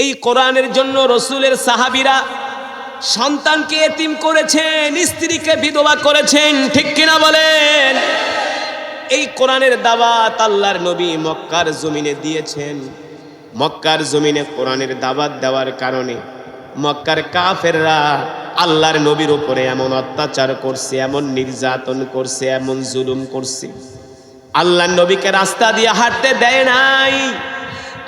এই কোরআনের জন্য রসুলের সাহাবীরা সন্তানকে এতিম করেছেন, স্ত্রীকে বিধবা করেছেন, ঠিক কিনা বলেন? এই কোরআনের দাওয়াত আল্লাহর নবী মক্কার জমিনে দিয়েছেন। মক্কার জমিনে কোরআনের দাওয়াত দেওয়ার কারণে মক্কার কাফেররা আল্লাহর নবীর উপরে এমন অত্যাচার করছে, এমন নির্যাতন করছে, এমন জুলুম করছে, আল্লাহর নবীকে রাস্তা দিয়ে হাঁটতে দেয় নাই।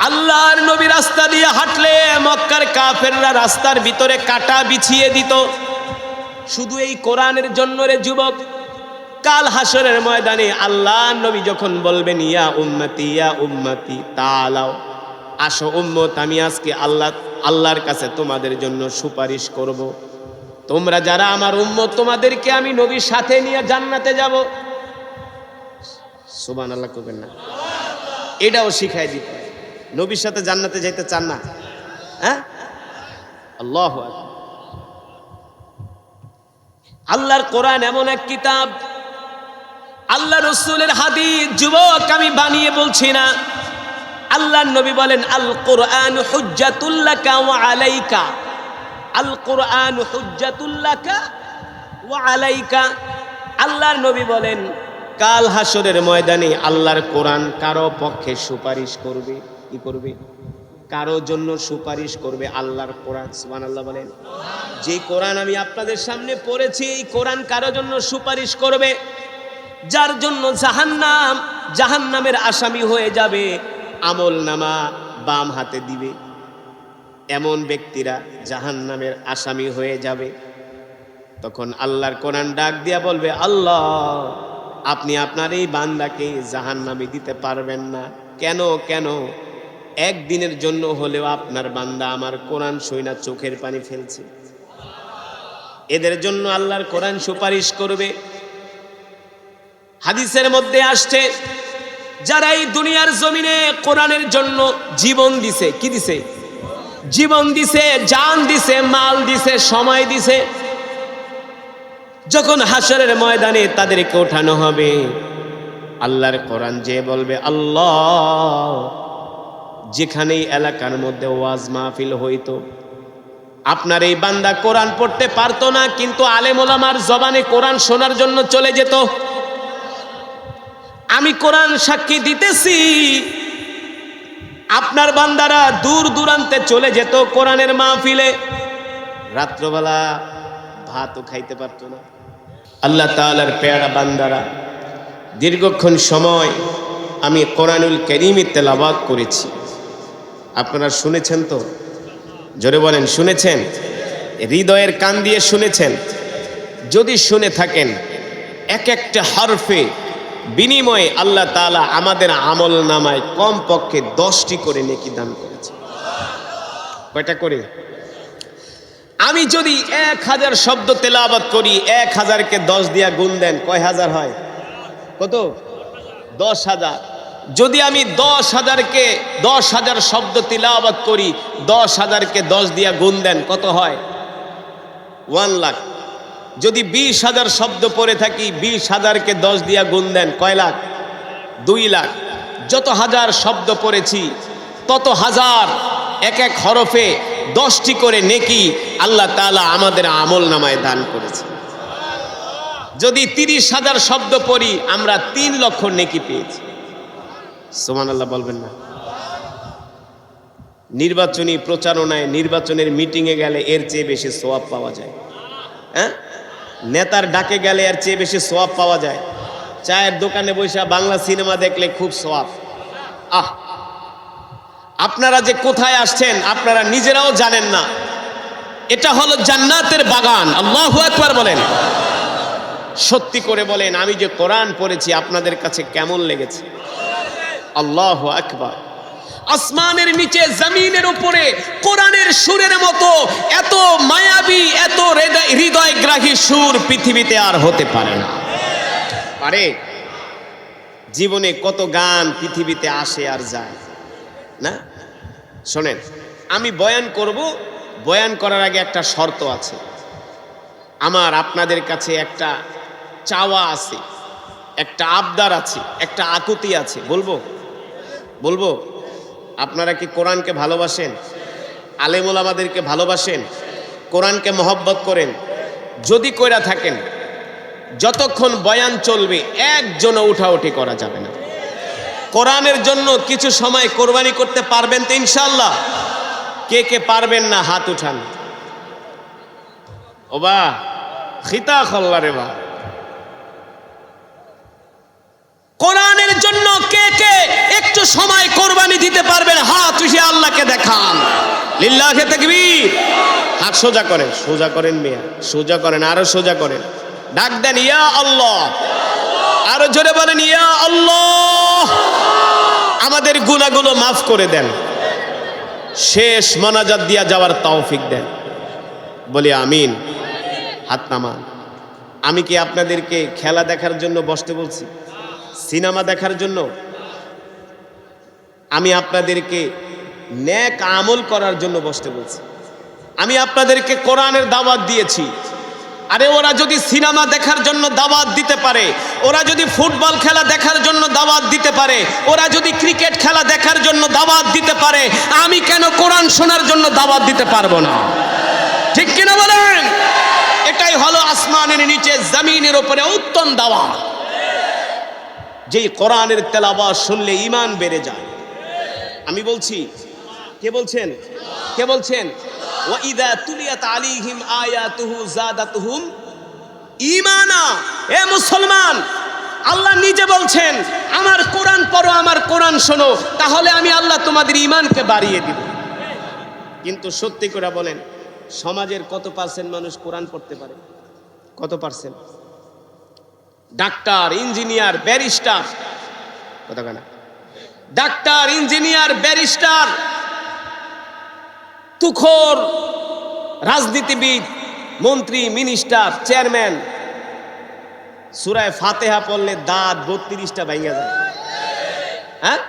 আল্লাহর নবী রাস্তা দিয়ে হাঁটলে মক্কার কাফেররা রাস্তার ভিতরে কাটা বিছিয়ে দিত। শুধু এই কোরআনের জন্য রে যুবক, কাল হাসরের ময়দানে আল্লাহর নবী যখন বলবেন ইয়া উম্মতি তাআলাও, আসো উম্মত, আমি আজকে আল্লাহর কাছে তোমাদের জন্য সুপারিশ করব। তোমরা যারা আমার উম্মত, তোমাদেরকে আমি নবীর সাথে নিয়ে জান্নাতে যাব। সুবহানাল্লাহ কইবেন না? এটাও শিখাই দিতে, নবীর সাথে জান্নাতে যাইতে চান না? হ্যাঁ, আল্লাহু আকবার। আল্লাহর কোরআন এমন এক কিতাব, আল্লাহ রসুলের হাদিস যুবক আমি বানিয়ে বলছি না। আল্লাহর নবী বলেন আল কোরআন হুজ্জাতুল লাকা ওয়া আলাইকা, আল কোরআন হুজ্জাতুল লাকা ওয়া আলাইকা। আল্লাহর নবী বলেন কাল হাসরের ময়দানে আল্লাহর কোরআন কারো পক্ষে সুপারিশ করবে। কি করবে? কারো জন্য সুপারিশ করবে আল্লাহর কোরআন। সুবহানাল্লাহ বলেন। যে কোরআন আমি আপনাদের সামনে পড়েছি, এই কোরআন কারো জন্য সুপারিশ করবে, যার জন্য জাহান্নামের আসামি হয়ে যাবে, আমল নামা বাম হাতে দিবে, এমন ব্যক্তিরা জাহান্নামের আসামি হয়ে যাবে। তখন আল্লাহর কোরআন ডাক দিয়া বলবে, আল্লাহ আপনি আপনার এই বান্দাকে জাহান্নামে দিতে পারবেন না। কেন? কেন? একদিনের জন্য হলেও আপনার বান্দা আমার কোরআন শুইনা চোখের পানি ফেলছে। এদের জন্য আল্লাহর কোরআন সুপারিশ করবে। হাদিসের মধ্যে আসছে, যারা এই দুনিয়ার জমিনে কোরআনের জন্য জীবন দিছে, কি দিছে? জীবন দিছে, জান দিছে, মাল দিছে, সময় দিছে, যখন হাসরের ময়দানে তাদেরকে ওঠানো হবে, আল্লাহর কোরআন যে বলবে, আল্লাহ যেখানেই এলাকার মধ্যে ওয়াজ মাহফিল হইতো, আপনার এই বান্দা কোরআন পড়তে পারতো না, কিন্তু আলেম ওলামার জবানে কোরআন শোনার জন্য চলে যেত। আমি কোরআন সাক্ষী দিতেছি, আপনার বান্দারা দূর দূরান্তে চলে যেত কোরআনের মাহফিলে। রাত্রবেলা ভাতও খাইতে পারতো না। আল্লাহ তাআলার পেয়ারা বান্দারা দীর্ঘক্ষণ সময় আমি কোরআনুল কারীমে তেলাওয়াত করেছি। আপনারা শুনেছেন তো? জোরে বলেন, শুনেছেন? হৃদয়ের কান দিয়ে শুনেছেন? যদি শুনে থাকেন, এক একটা হরফে বিনিময়ে আল্লাহ তাআলা আমাদের আমল নামায় কমপক্ষে 10টি করে নেকি দান করেছে। কয়টা করে? আমি যদি 1000 শব্দ তেলাওয়াত করি, 1000কে 10 দিয়া গুণ দেন, কয় হাজার হয়? কত? 10,000। যদি আমি 10,000কে 10,000 শব্দ তিলাওয়াত করি, 10,000কে 10 দিয়া গুণ দেন, কত হয়? 1 লাখ। যদি 20,000 শব্দ পড়ে থাকি, 20,000কে 10 দিয়া গুণ দেন, কয় লাখ? 2 লাখ। যত হাজার শব্দ পড়েছি তত হাজার, এক এক হরফে 10টি করে নেকি আল্লাহ তাআলা আমাদের আমল নামায় দান করেছে। যদি 30,000 শব্দ পড়ি, আমরা 3 লক্ষ নেকি পেয়েছি। সুবহানাল্লাহ বলবেন না? নির্বাচনী প্রচারণায়, নির্বাচনের মিটিংয়ে গেলে এর চেয়ে বেশি সওয়াব পাওয়া যায়। হ্যাঁ, নেতার ডাকে গেলে এর চেয়ে বেশি সওয়াব পাওয়া যায়। চায়ের দোকানে বসে বাংলা সিনেমা দেখলে খুব সওয়াব। আপনারা যে কোথায় আসছেন আপনারা নিজেরাও জানেন না। এটা হলো জান্নাতের বাগান। আল্লাহু আকবার বলেন। সত্যি করে বলেন, আমি যে কোরআন পড়েছি আপনাদের কাছে কেমন লেগেছে? আল্লাহু আকবার। আসমানের নিচে জমিনের উপরে কোরআনের সুরের মতো এত মায়াবী, এত হৃদয়গ্রাহী সুর পৃথিবীতে আর হতে পারে না। পারে? জীবনে কত গান পৃথিবীতে আসে আর যায় না। শোনেন, আমি বয়ান করব, বয়ান করার আগে একটা শর্ত আছে। আমার আপনাদের কাছে একটা চাওয়া আছে, একটা আবদার আছে, একটা আকুতি আছে। বলবো? আপনারা কি কোরআনকে ভালোবাসেন? আলেম ওলামাদেরকে ভালোবাসেন, কোরআনকে মহব্বত করেন? যদি কইরা থাকেন, যতক্ষণ বয়ান চলবে একজনও উঠাউঠি করা যাবে না। কোরআনের জন্য কিছু সময় কোরবানি করতে পারবেন তো ইনশাআল্লাহ? কে কে পারবেন না হাত উঠান। ও বা খিতা খল্লা রে বা, কোরআনের জন্য কে কে একটু সময় কোরবানি দিতে পারবেন? হাত উঠিয়ে আল্লাহকে দেখান। লিল্লাহে তাকবীর। হাত সোজা করেন, সোজা করেন মিয়া, সোজা করেন, আরো সোজা করেন। ডাক দেন ইয়া আল্লাহ, আরো জোরে বলেন ইয়া আল্লাহ। আমাদের গুনাহগুলো মাফ করে দেন, শেষ মোনাজাত দিয়া যাওয়ার তৌফিক দেন। বলি আমিন। হাত নামান। আমি কি আপনাদেরকে খেলা দেখার জন্য বসতে বলছি? সিনেমা দেখার জন্য? আমি আপনাদেরকে নেক আমল করার জন্য বসতে বলছি। আমি আপনাদেরকে কোরআনের দাওয়াত দিয়েছি। আরে ওরা যদি সিনেমা দেখার জন্য দাওয়াত দিতে পারে, ওরা যদি ফুটবল খেলা দেখার জন্য দাওয়াত দিতে পারে, ওরা যদি ক্রিকেট খেলা দেখার জন্য দাওয়াত দিতে পারে, আমি কেন কোরআন শোনার জন্য দাওয়াত দিতে পারবো না? ঠিক কিনা বলেন? এটাই হলো আসমানের নিচে জমিনের উপরে উত্তম দাওয়াত। যেই কোরআনের তেলাওয়াত শুনলে ঈমান বেড়ে যায়। আমি বলছি, কে বলছেন? কে বলছেন? ওয়া ইযা তুলিয়াত আলাইহিম আয়াতুহু যাদাতুহুম ঈমানা। এ মুসলমান, আল্লাহ নিজে বলছেন আমার কোরআন পড়ো, আমার কোরআন শোনো, তাহলে আমি আল্লাহ তোমাদের ঈমানকে বাড়িয়ে দিব। কিন্তু সত্যি করে বলেন, সমাজের কত পার্সেন্ট মানুষ কোরআন পড়তে পারে? কত পার্সেন্ট? ডাক্তার, ইঞ্জিনিয়ার, ব্যারিস্টার, কথা না? ডাক্তার, ইঞ্জিনিয়ার, ব্যারিস্টার, তুখোর রাজনীতিবিদ, মন্ত্রী, মিনিস্টার, চেয়ারম্যান, সূরা ফাতিহা পড়লে দাঁত 32টা ভাঙা যায়। হ্যাঁ,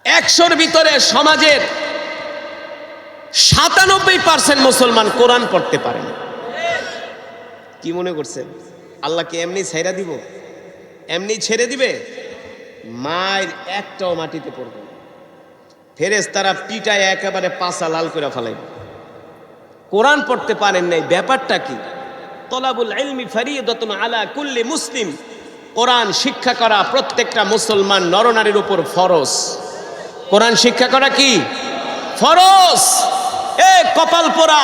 100-র ভিতরে সমাজের 97% মুসলমান কোরআন পড়তে পারে না। কি মনে করছেন আল্লাহ কি এমনি ছেড়ে দিব? এমনি ছেড়ে দিবে? মায়ের একটাও মাটিতে পড়বে না। ফেরেশতারা পিটায় একেবারে পাছা লাল করে ফেলাইবে। কোরআন পড়তে পারেন নাই, ব্যাপারটা কি? তলাবুল ইলমি ফরিয়দাতুন আলা কুল্লি মুসলিম। কোরআন শিক্ষা করা প্রত্যেকটা মুসলমান নরনারীর উপর ফরজ। কোরআন শিক্ষা করা কি ফরজ? এ কপাল পোড়া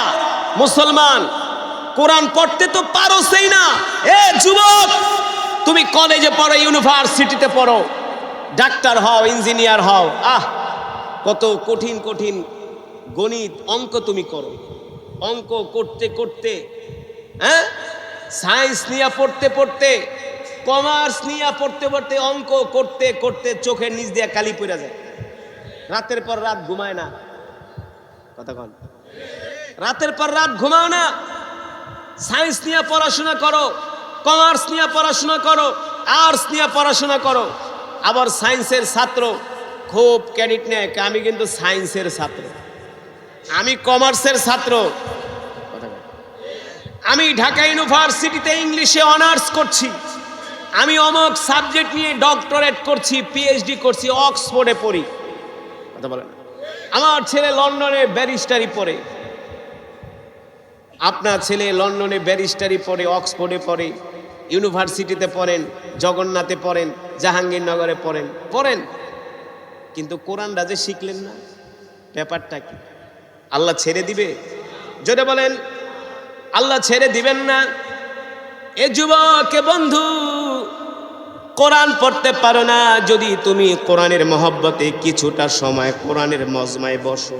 মুসলমান, কোরআন পড়তে তো পারোসই না। এ যুবক, তুমি কলেজে পড়ো, ইউনিভার্সিটিতে পড়ো, ডাক্তার হও, ইঞ্জিনিয়ার হও, কত কঠিন কঠিন গণিত, অঙ্ক তুমি করো। অঙ্ক করতে করতে, সায়েন্স নিয়ে পড়তে পড়তে, কমার্স নিয়ে পড়তে পড়তে, অঙ্ক করতে করতে চোখের নিচ দিয়ে কালি পড়ে যায়। রাতের পর রাত ঘুমায় না। কতক্ষণ? রাতের পর রাত ঘুমাও না। সায়েন্স নিয়ে পড়াশোনা করো, কমার্স নিয়ে পড়াশোনা করো, আর্টস নিয়ে পড়াশোনা করো। আবার সায়েন্সের ছাত্র খুব ক্রেডিট নেয়, আমি কিন্তু সায়েন্সের ছাত্র, আমি কমার্সের ছাত্র। আমি ঢাকা ইউনিভার্সিটিতে ইংলিশে অনার্স করছি, আমি অমুক সাবজেক্ট নিয়ে ডক্টরেট করছি, পিএইচডি করছি, অক্সফোর্ডে পড়ি। কথা বলেন। আমার ছেলে লন্ডনে ব্যারিস্টারি পড়ে, আপনার ছেলে লন্ডনে ব্যারিস্টারি পড়ে, অক্সফোর্ডে পড়ে, ইউনিভার্সিটিতে পড়েন, জগন্নাথে পড়েন, জাহাঙ্গীরনগরে পড়েন, পড়েন, কিন্তু কোরআনটা যে শিখলেন না, ব্যাপারটা কি? আল্লাহ ছেড়ে দিবে? জোরে বলেন, আল্লাহ ছেড়ে দিবেন না। এ যুবক, বন্ধু, কোরআন পড়তে পারো না, যদি তুমি কোরআনের মহব্বতে কিছুটা সময় কোরআনের মজমায় বসো,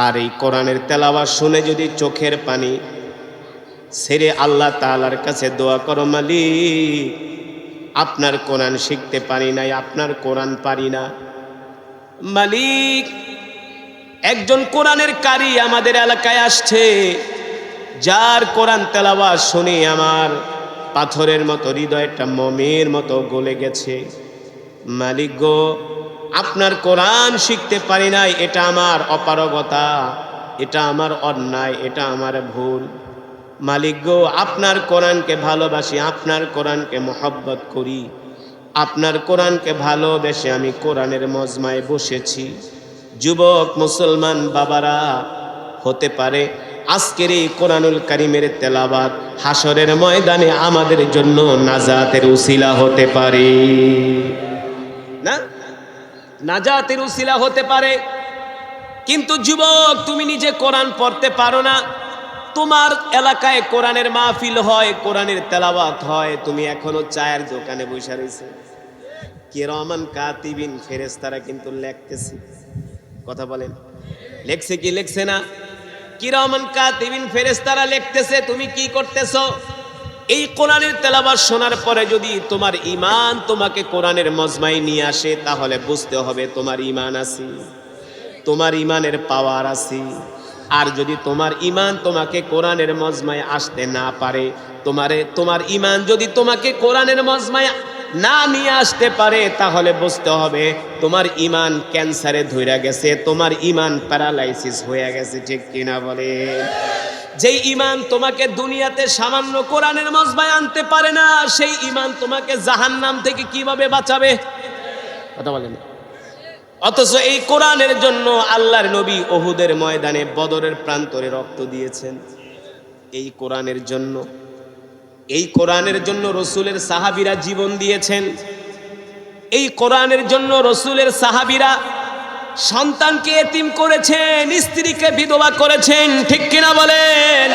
আর এই কোরআনের তেলাওয়াত শুনে যদি চোখের পানি ছেড়ে আল্লাহ তাআলার কাছে দোয়া করো, মালিক আপনার কোরআন শিখতে পারি নাই, আপনার কোরআন পারি না, মালিক একজন কোরআনের কারি আমাদের এলাকায় আসছে, যার কোরআন তেলাওয়াত শুনে আমার পাথরের মতো হৃদয়টা মোমের মতো গলে গেছে, মালিক গো আপনার কোরআন শিখতে পারি নাই, এটা আমার অপারগতা, এটা আমার অন্যায়, এটা আমার ভুল, মালিক গো আপনার কোরআনকে ভালোবাসি, আপনার কোরআনকে মহব্বত করি, আপনার কোরআনকে ভালোবেসে আমি কোরআনের মজমায় বসেছি, যুবক মুসলমান বাবারা, হতে পারে আজকের এই কোরআনুল কারীমের তেলাওয়াত হাসরের ময়দানে আমাদের জন্য নাজাতের উসিলা হতে পারে, না? নাজাতের উসিলা হতে পারে। কিন্তু যুবক, তুমি নিজে কোরআন পড়তে পারো না, তোমার এলাকায় কোরআনের মাহফিল হয়, কোরআনের তেলাওয়াত হয়, তুমি এখনো চায়ের দোকানে বসে রয়েছে। কিরামান কাতিবিন, ফেরেশতারা কিন্তু লিখতেছে। কথা বলেন, লেখছে কি লেখছে না? কিরামান কাতিবিন, ফেরেশতারা লিখতেছে। তুমি কি করতেছো? এই কোরআনের তেলাওয়াত শোনার পরে যদি তোমার ঈমান তোমাকে কোরআনের মজমায় নিয়ে আসে, তাহলে বুঝতে হবে তোমার ঈমান আছে, তোমার ঈমানের পাওয়ার আছে। আর যদি তোমার ঈমান তোমাকে কোরআনের মজমায় আসতে না পারে, তোমার ঈমান যদি তোমাকে কোরআনের মজমায় না নিয়ে আসতে পারে, তাহলে বুঝতে হবে তোমার ঈমান ক্যান্সারে ধইরা গেছে, তোমার ঈমান প্যারালাইসিস হয়ে গেছে। ঠিক কিনা বলে? যেই ঈমান তোমাকে দুনিয়াতে সামান্য কোরআনের মজমায় আনতে পারে না, সেই ঈমান তোমাকে জাহান্নাম থেকে কিভাবে বাঁচাবে? কথা বলেন। অথচ এই কোরআনের জন্য আল্লাহর নবী উহুদের ময়দানে, বদরের প্রান্তরে রক্ত দিয়েছেন। এই কোরআনের জন্য, এই কোরআনের জন্য রসুলের সাহাবীরা জীবন দিয়েছেন। এই কোরআনের জন্য রসুলের সাহাবীরা সন্তানকে এতিম করেছেন, স্ত্রীকে বিধবা করেছেন। ঠিক কিনা বলেন?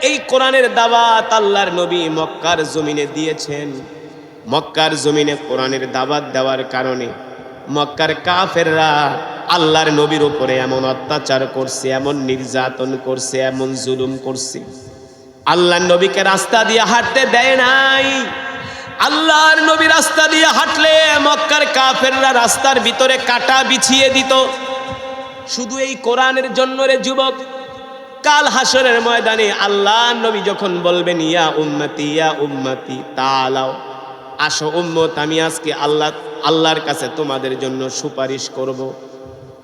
এই কোরআনের দাওয়াত আল্লাহর নবী মক্কার জমিনে দিয়েছেন। মক্কার জমিনে কোরআনের দাওয়াত দেওয়ার কারণে মক্কার কাফেররা আল্লাহর নবীর উপরে এমন অত্যাচার করছে, এমন নির্যাতন করছে, এমন জুলুম করছে, আল্লাহর নবীকে রাস্তা দিয়ে হাঁটতে দেয় নাই। আল্লাহর নবী রাস্তা দিয়ে হাঁটলে মক্কার কাফেররা রাস্তার ভিতরে কাটা বিছিয়ে দিত। শুধু এই কোরআনের জন্য রে যুবক, কাল হাসরের ময়দানে আল্লাহর নবী যখন বলবেন, ইয়া উম্মতি তাআলাও, আসো উম্মত, আমি আজকে আল্লাহর কাছে তোমাদের জন্য সুপারিশ করব।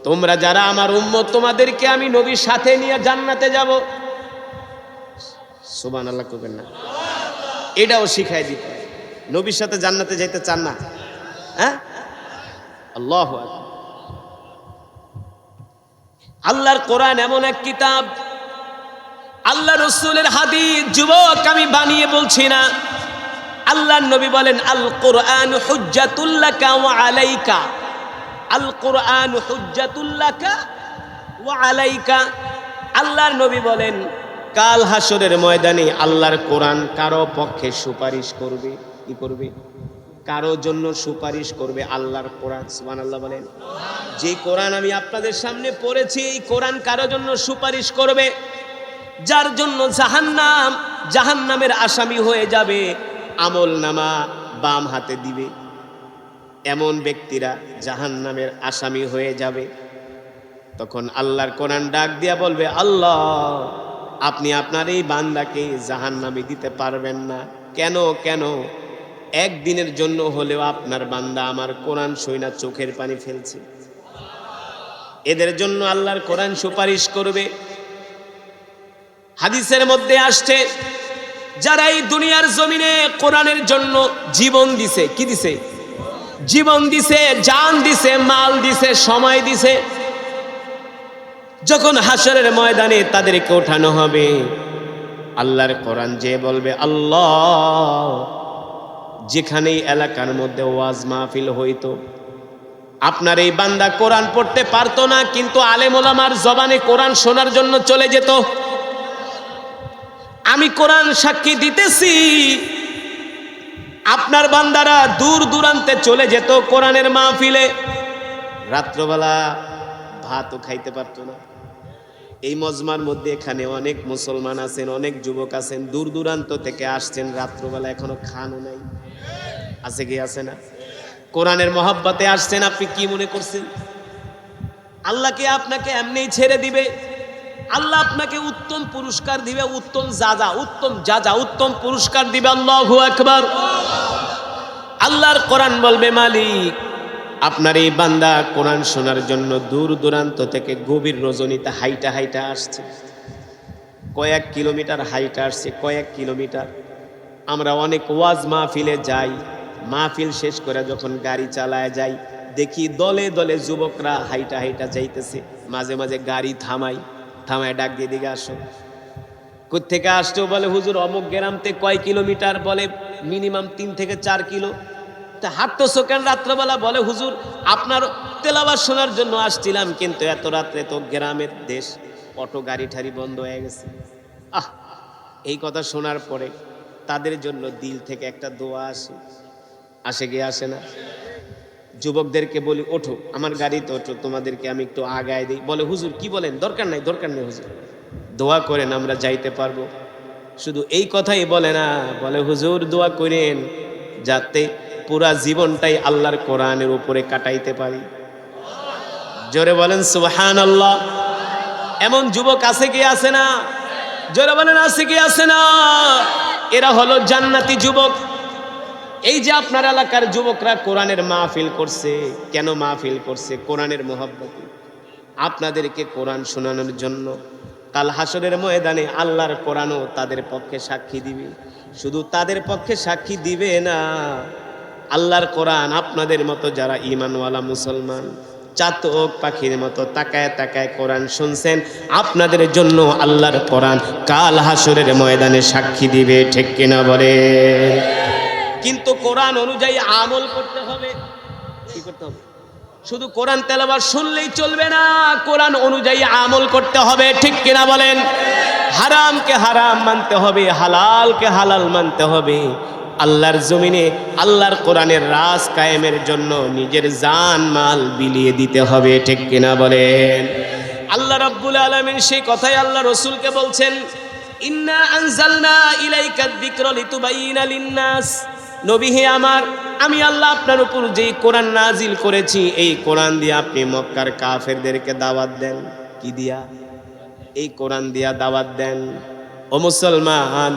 তোমরা যারা আমার উম্মত, তোমাদেরকে আমি নবীর সাথে নিয়ে জান্নাতে যাব। সুবহানাল্লাহ কইবেন না? এটাও শিখাই দিতে, নবীর সাথে জান্নাতে যাইতে চান না? হ্যাঁ, আল্লাহু আকবার। আল্লাহর কোরআন এমন এক কিতাব, আল্লাহ রসুলের হাদিস। যুবক, আমি বানিয়ে বলছি না। আল্লাহর নবী বলেন, আল কোরআন হুজ্জাতুল লাকা ওয়া আলাইকা। আল কোরআন হুজ্জাতুল লাকা ওয়া আলাইকা। আল্লাহর নবী বলেন, কাল হাসরের ময়দানে আল্লাহর কোরআন কারো পক্ষে সুপারিশ করবে। কি করবে? কারো জন্য সুপারিশ করবে আল্লাহর কোরআন। সুবহানাল্লাহ বলেন। যে কোরআন আমি আপনাদের সামনে পড়েছি, এই কোরআন কারো জন্য সুপারিশ করবে, যার জন্য জাহান্নামের আসামি হয়ে যাবে, আমল নামা বাম হাতে দিবে। এমন ব্যক্তিরা জাহান্নামের আসামি হয়ে যাবে। তখন আল্লাহর কোরআন ডাক দিয়া বলবে, আল্লাহ, আপনি আপনার এই বান্দাকে জাহান্নামে দিতে পারবেন না। কেন? কেন? একদিনের জন্য হলেও আপনার বান্দা আমার কোরআন শুইনা চোখের পানি ফেলছে। এদের জন্য আল্লাহর কোরআন সুপারিশ করবে। হাদিসের মধ্যে আসছে, যারা এই দুনিয়ার জমিনে কোরআনের জন্য জীবন দিছে, কি দিছে? জীবন দিছে, জান দিছে, মাল দিছে, সময় দিছে, যখন হাসরের ময়দানে তাদেরকে ওঠানো হবে, আল্লাহর কোরআন যে বলবে, আল্লাহ, যেখানেই এলাকার মধ্যে ওয়াজ মাহফিল হইতো, আপনার এই বান্দা কোরআন পড়তে পারতো না, কিন্তু আলেম ওলামার জবানে কোরআন শোনার জন্য চলে যেত। আমি কোরআন সাক্ষী দিতেছি, আপনার বান্দারা দূর দূরান্তে চলে যেত কোরআনের মাহফিলে। রাত্রবেলা ভাতও খাইতে পারতো না। এই মজমার মধ্যে এখানে অনেক মুসলমান আছেন, অনেক যুবক আছেন, দূর দূরান্ত থেকে আসছেন, রাত্রবেলা এখনো খানও নাই। আছে কি? আছে না? কোরআনের মহব্বতে আসছেন। আপনি কি মনে করছেন আল্লাহকে আপনাকে এমনিই ছেড়ে দিবে? আল্লাহ আপনাকে উত্তম পুরস্কার দিবে, উত্তম উত্তম পুরস্কার দিবে। আল্লাহু আকবার। আল্লাহর কোরআন বলবে, মালিক, আপনার এই বান্দা কোরআন শোনার জন্য দূর দূরান্ত থেকে গভীর রজনীতে হাইটা হাইটা আসছে, কয়েক কিলোমিটার হাইটা আসছে, কয়েক কিলোমিটার। আমরা অনেক ওয়াজ মাহফিলে যাই, মাহফিল শেষ করে যখন গাড়ি চালায় যাই, দেখি দলে দলে যুবকরা হাইটা হাইটা যাইতেছে, মাঝে মাঝে গাড়ি থামাই ডাক দিয়ে দিকে আসো। কোত্থেকে আসছো? বলে হুজুর অমুক গ্রামতে কয় কিলোমিটার? বলে মিনিমাম 3 থেকে 4 কিলো। তা হাঁটতেছো কেন রাত্রবেলা? বলে হুজুর আপনার তেলাওয়াত শোনার জন্য আসছিলাম, কিন্তু এত রাত্রে তো গ্রামের দেশ, অটো গাড়ি ঠাড়ি বন্ধ হয়ে গেছে। এই কথা শোনার পরে তাদের জন্য দিল থেকে একটা দোয়া আসে কি আসে না? যুবকদেরকে বলি ওঠো, আমার গাড়িতে ওঠো, তোমাদেরকে আমি একটু আগায় দিই। বলে হুজুর কি বলেন? দরকার নাই হুজুর, দোয়া করেন আমরা যাইতে পারবো। শুধু এই কথাই বলে না, বলে হুজুর দোয়া করেন যাতে পুরা জীবনটাই আল্লাহর কোরআনের উপরে কাটাইতে পারি। জোরে বলেন সুবহানাল্লাহ। এমন যুবক আছে কি আসে না? জোরে বলেন আছে কি আসে না? এরা হলো জান্নাতি যুবক। এই যে আপনার এলাকার যুবকরা কোরআনের মাহফিল করছে, কেন মাহফিল করছে? কোরআনের মহব্বতে, আপনাদেরকে কোরআন শোনানোর জন্য। কাল হাসরের ময়দানে আল্লাহর কোরআনও তাদের পক্ষে সাক্ষী দিবে। শুধু তাদের পক্ষে সাক্ষী দিবে না, আল্লাহর কোরআন আপনাদের মতো যারা ঈমানওয়ালা মুসলমান চাতক পাখির মতো তাকায় তাকায় কোরআন শুনছেন, আপনাদের জন্য আল্লাহর কোরআন কাল হাসরের ময়দানে সাক্ষী দিবে। ঠিক কিনা বলে? কিন্তু কোরআন অনুযায়ী আমল করতে হবে। কি করতে হবে? শুধু কোরআন তেলাওয়াত শুনলেই চলবে না, কোরআন অনুযায়ী আমল করতে হবে। ঠিক কিনা বলেন? হারামকে হারাম মানতে হবে, হালালকে হালাল মানতে হবে। আল্লাহর জমিনে আল্লাহর কোরআনের রাজ কায়েমের জন্য নিজের জান মাল বিলিয়ে দিতে হবে। ঠিক কিনা বলেন? আল্লাহ রাব্বুল আলামিন সেই কথাই আল্লাহ রাসূলকে বলছেন, ইন্না আনজালনা ইলাইকা যিকরা লিতুবাইয়িনা লিন-নাস। নবী হে আমার, আমি আল্লাহ আপনার উপর যেই কোরআন নাজিল করেছি, এই কোরআন দিয়ে আপনি মক্কার কাফেরদেরকে দাওয়াত দেন। কি দিয়া? এই কোরআন দিয়া দাওয়াত দেন। ও মুসলমান,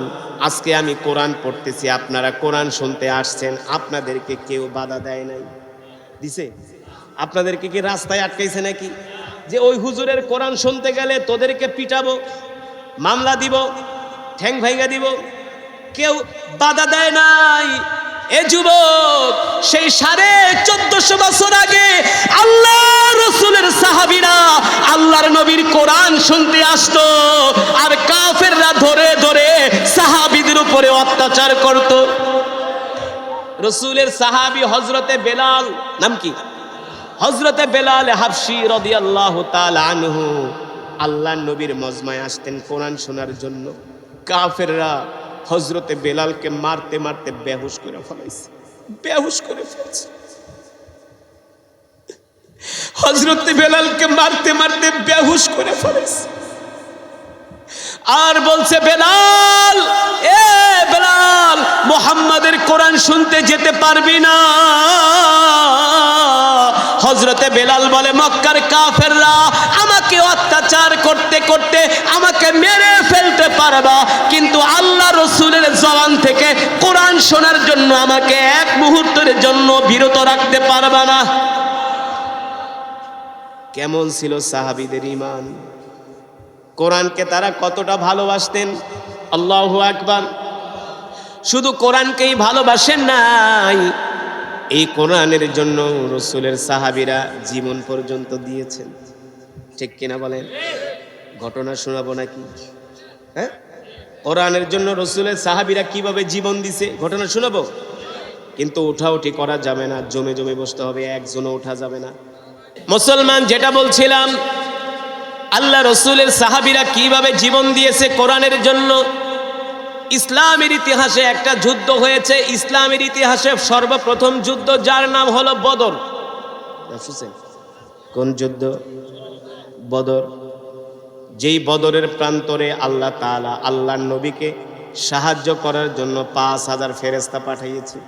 আজকে আমি কোরআন পড়তেছি, আপনারা কোরআন শুনতে আসছেন, আপনাদেরকে কেউ বাধা দেয় নাই? দিছে? আপনাদেরকে কি রাস্তায় আটকাইছে নাকি? যে ওই হুজুরের কোরআন শুনতে গেলে তোদেরকে পিটাবো, মামলা দিব, ঠ্যাং ভাইঙ্গা দিব? কেউ বাধা দেয় নাই। এ যুবক, সেই 1450 বছর আগে আল্লাহ রাসূলের সাহাবীরা আল্লাহর নবীর কোরআন শুনতে আসতো, আর কাফেররা ধরে ধরে সাহাবীদের উপরে অত্যাচার করত। রাসূলের সাহাবী হযরতে বেলাল, নাম কি? হযরতে বেলাল হাবশী রাদিয়াল্লাহু তাআলা আনহু আল্লাহর নবীর মজমায় আসতেন কোরআন শোনার জন্য। কাফেররা হযরতে বেলালকে মারতে মারতে বেহুশ করে ফেলাইছে, হযরতে বেলালকে মারতে মারতে বেহুশ করে ফেলাইছে। আর বলছে, বেলাল, এ বেলাল, মুহাম্মাদের কোরআন শুনতে যেতে পারবি না। হযরতে বেলাল বলে, মক্কার কাফেররা আমাকে অত্যাচার করতে করতে আমাকে মেরে ফেলতে পারবা, কিন্তু আল্লাহ রাসূলের জবান থেকে কোরআন শোনার জন্য আমাকে এক মুহূর্তের জন্য বিরত রাখতে পারবা না। কেমন ছিল সাহাবীদের ঈমান! কোরআনকে তারা কতটা ভালোবাসতেন! আল্লাহু আকবার! শুধু কোরআনকেই ভালোবাসেন নাই, এই কোরআনের জন্য রাসূলের সাহাবীরা জীবন পর্যন্ত দিয়েছেন। ঠিক কিনা বলেন? ঘটনা শোনাবো নাকি? হ্যাঁ, কোরআনের জন্য রাসূলের সাহাবীরা কিভাবে জীবন দিছে ঘটনা শোনাবো। কিন্তু উঠাউঠি করা যাবে না, জমে জমে বসতে হবে, একজনও উঠা যাবে না। মুসলমান, যেটা বলছিলাম, আল্লাহ রাসূলের সাহাবীরা কিভাবে জীবন দিয়েছে কোরআনের জন্য। ইসলামের ইতিহাসে একটা যুদ্ধ হয়েছে, ইসলামের ইতিহাসে সর্বপ্রথম যুদ্ধ, যার নাম হলো বদর। কোন যুদ্ধ? বদর। যেই বদরের প্রান্তরে আল্লাহ তাআলা আল্লাহর নবীকে সাহায্য করার জন্য 5000 ফেরেশতা পাঠিয়েছে।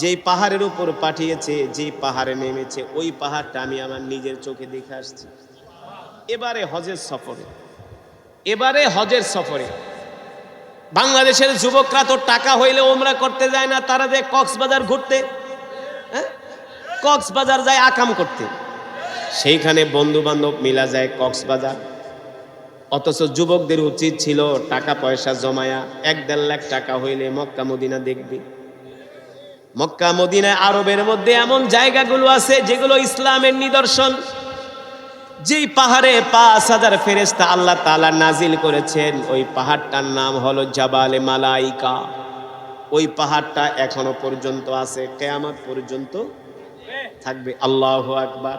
যেই পাহাড়ের উপর পাঠিয়েছে, যেই পাহাড়ে নেমেছে, ওই পাহাড়টা আমি আমার নিজের চোখে দেখে আসছি। এবারে হজের সফরে বাংলাদেশের যুবকরা তো টাকা হইলে ওমরা করতে যায় না, তারা যায় কক্সবাজার ঘুরতে, কক্সবাজার যায় আকাম করতে। সেইখানে বন্ধু বান্ধব মিলা যায় কক্সবাজার। অথচ যুবকদের উচিত ছিল টাকা পয়সা জমায়া 1-1.5 লাখ টাকা হইলে মক্কা মদিনা দেখবে। মক্কা মদিনায় আরবের মধ্যে এমন জায়গাগুলো আছে যেগুলো ইসলামের নিদর্শন। যেই পাহাড়ে ৫,০০০ ফেরেশতা আল্লাহ তাআলা নাজিল করেছেন, ওই পাহাড়টার নাম হলো জাবালে মালাইকা। ওই পাহাড়টা এখনো পর্যন্ত আছে, কিয়ামত পর্যন্ত থাকবে। আল্লাহু আকবার।